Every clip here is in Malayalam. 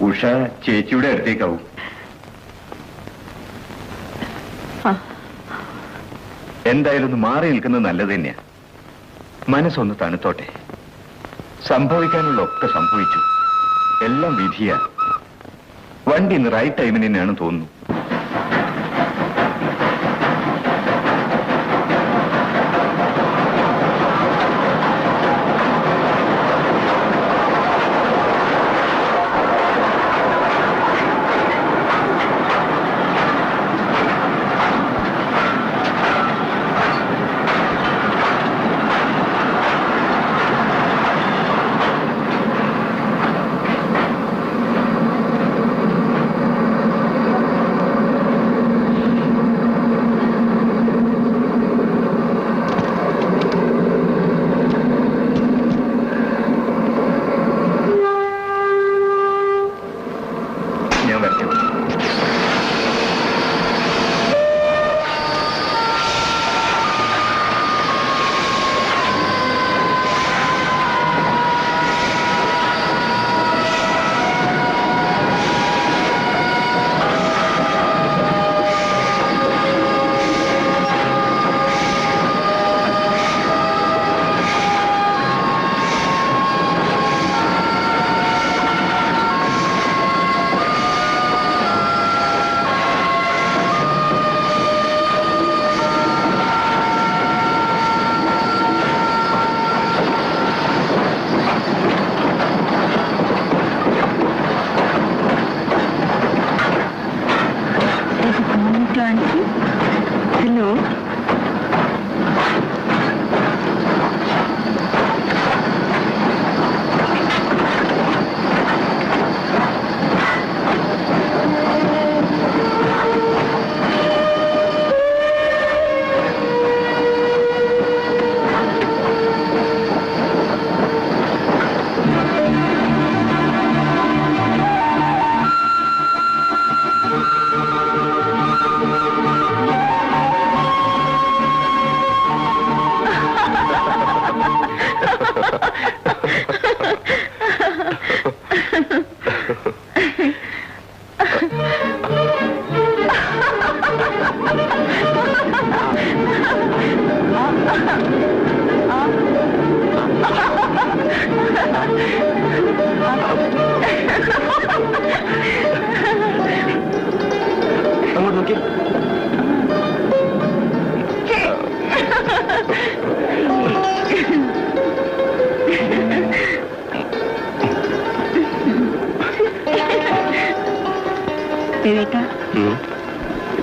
ഉഷ ചേച്ചിയുടെ അടുത്തേക്കാവും. എന്തായാലും ഒന്ന് മാറി നിൽക്കുന്നത് നല്ലത് തന്നെയാ. മനസ്സൊന്ന് തണുത്തോട്ടെ. സംഭവിക്കാനുള്ള ഒക്കെ സംഭവിച്ചു. എല്ലാം വിധിയാ. വണ്ടി ഇന്ന് റൈറ്റ് ടൈമിന് തന്നെയാണ് തോന്നുന്നു.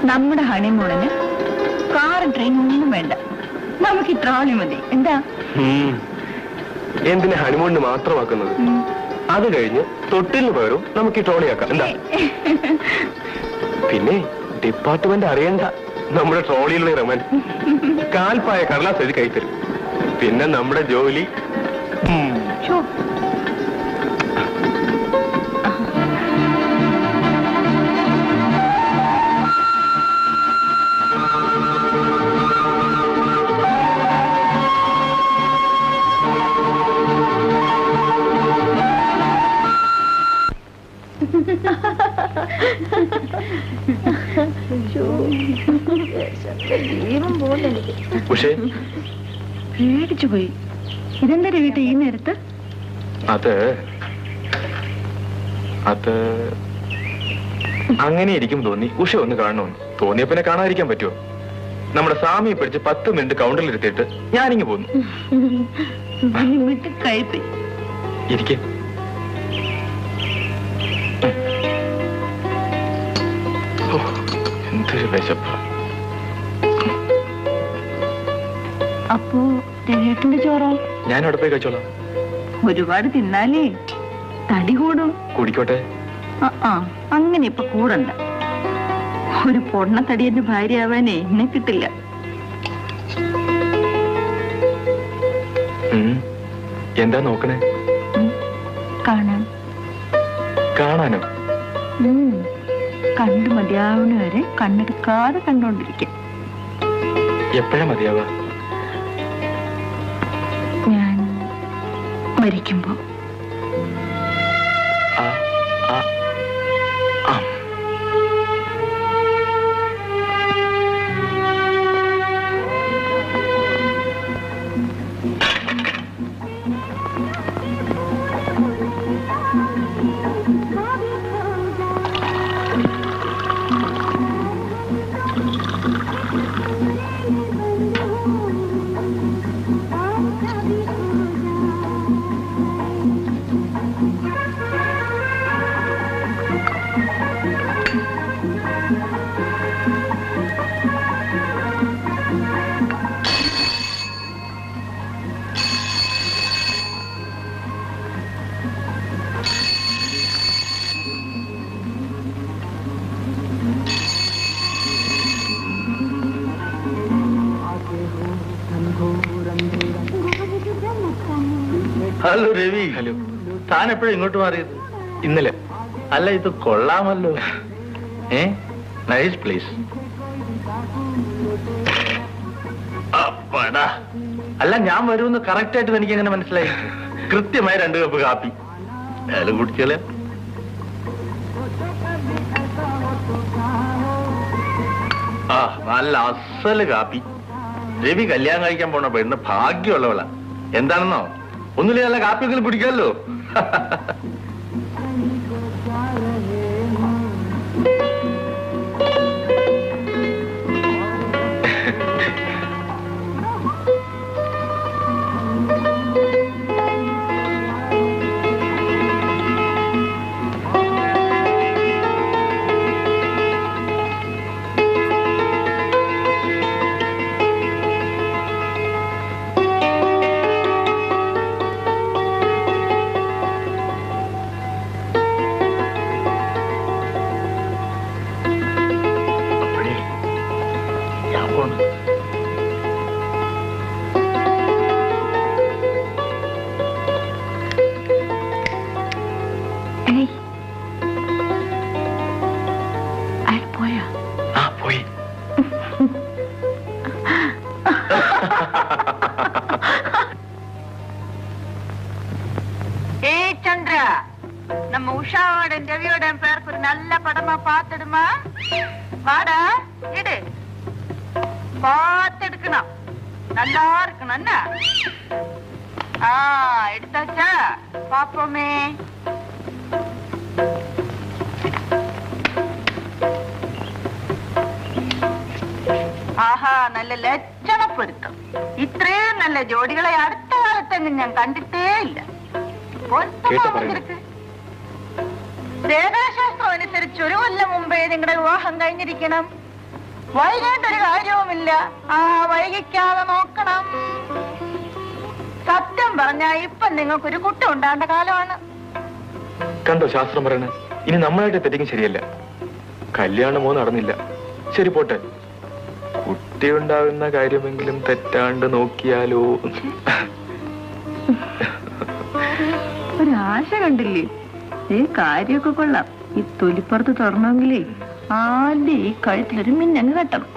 നമ്മുടെ ഹണിമൂണിന് കാറും ട്രെയിനും ഒന്നും വേണ്ട, നമുക്ക് ട്രോളി മതി. എന്താ എന്തിനാ ഹണിമൂണിന് മാത്രമാക്കുന്നത്? അത് കഴിഞ്ഞ് തൊട്ടിലിന് പകരം നമുക്ക് ഈ ട്രോളിയാക്കാം. എന്താ? പിന്നെ ഡിപ്പാർട്ട്മെന്റ് അറിയണ്ട നമ്മുടെ ട്രോളിയിലുള്ള റമൻ കാൽപ്പായ കടലാസ് എഴുതി കൈത്തരും. പിന്നെ നമ്മുടെ ജോലി പേടിച്ചു പോയി. ഇതെന്താ വീട്ടിൽ ഈ നേരത്ത്? അത് അങ്ങനെ ഇരിക്കും തോന്നി. ഉഷ ഒന്ന് കാണണമെന്ന് തോന്നിയ പിന്നെ കാണാതിരിക്കാൻ പറ്റുമോ? നമ്മുടെ സ്വാമിയെ പിടിച്ച് 10 മിനിറ്റ് കൗണ്ടറിലിരുത്തിയിട്ട് ഞാനിങ്ങ് പോന്നു. ഇരിക്കേ. എന്തൊരു വിശപ്പ. അപ്പോ രേട്ടന്റെ ചോറോ? ഞാൻ അവിടെ പോയി കഴിച്ചോളാം. ഒരുപാട് തിന്നാലേ തടി കൂടും. കുടിക്കോട്ടെ. അങ്ങനെ ഇപ്പൊ കൂടണ്ട. ഒരു പൊണ്ണത്തടിയന്റെ ഭാര്യ ആവാനേ എന്നെ കിട്ടില്ല. എന്താ നോക്കണേ? കാണാനോ? കണ്ടു മതിയാവുന്ന വരെ കണ്ണെടുക്കാതെ കണ്ടോണ്ടിരിക്കും. എപ്പോഴാ മതിയാവുക? ഞാൻ മരിക്കുമ്പോ. ഹലോ രവി. ഹലോ. താൻ എപ്പോഴും ഇങ്ങോട്ട് മാറിയത്? ഇന്നലെ. അല്ല, ഇത് കൊള്ളാമല്ലോ. Nice place. അപ്പടാ. അല്ല, ഞാൻ വരുമെന്ന് കറക്റ്റ് ആയിട്ട് എനിക്ക് എങ്ങനെ മനസ്സിലായി? കൃത്യമായി 2 കപ്പ് കാപ്പി. ഏലും കുടിച്ചാലേ. നല്ല അസല് കാപ്പി. രവി കല്യാണം കഴിക്കാൻ പോണ പെണ്ണ് ഭാഗ്യമുള്ളവളാ. എന്താണെന്നോ, ഒന്നുമില്ല, നല്ല കാപ്പിയൊക്കെ പിടിക്കാമല്ലോ. நம்ம உஷாவோட ரவியோட பேருக்கு ஒரு நல்ல படமா பாத்துடுமா? வாடா, எடு. பார்த்து எடுக்கணும், நல்லா இருக்கணும். என்ன எடுத்தாச்சா? பாப்போமே. ആഹാ, നല്ല ലക്ഷണ പൊരുത്തം. ഇത്രയും നല്ല ജോഡികളെ അടുത്ത കാലത്തെങ്ങും ഞാൻ കണ്ടിട്ടേ ഇല്ല. ദേവശാസ്ത്രം അനുസരിച്ച് 1 കൊല്ലം മുമ്പേ നിങ്ങളുടെ വിവാഹം കഴിഞ്ഞിരിക്കണം. വൈകേണ്ടൊരു കാര്യവുമില്ല. വൈകിക്കാതെ നോക്കണം. സത്യം പറഞ്ഞാ ഇപ്പൊ നിങ്ങൾക്കൊരു കുട്ടി ഉണ്ടാകേണ്ട കാലമാണ്. കണ്ടോ ശാസ്ത്രം പറയണേ? ഇനി നമ്മളായിട്ട് തെറ്റിക്കും ശരിയല്ല. കല്യാണമോ നടന്നില്ല, ശരി പോട്ടെ. കുട്ടി ഉണ്ടാകുന്ന കാര്യമെങ്കിലും തെറ്റാണ്ട് നോക്കിയാലോ? ഒരാശ കണ്ടില്ലേ? ഈ കാര്യമൊക്കെ കൊള്ളാം. ഈ തൊലിപ്പുറത്ത് തുറന്നെങ്കിലേ ആദ്യം ഈ കഴുത്തിലൊരു മിന്നങ്ങ് കെട്ടണം.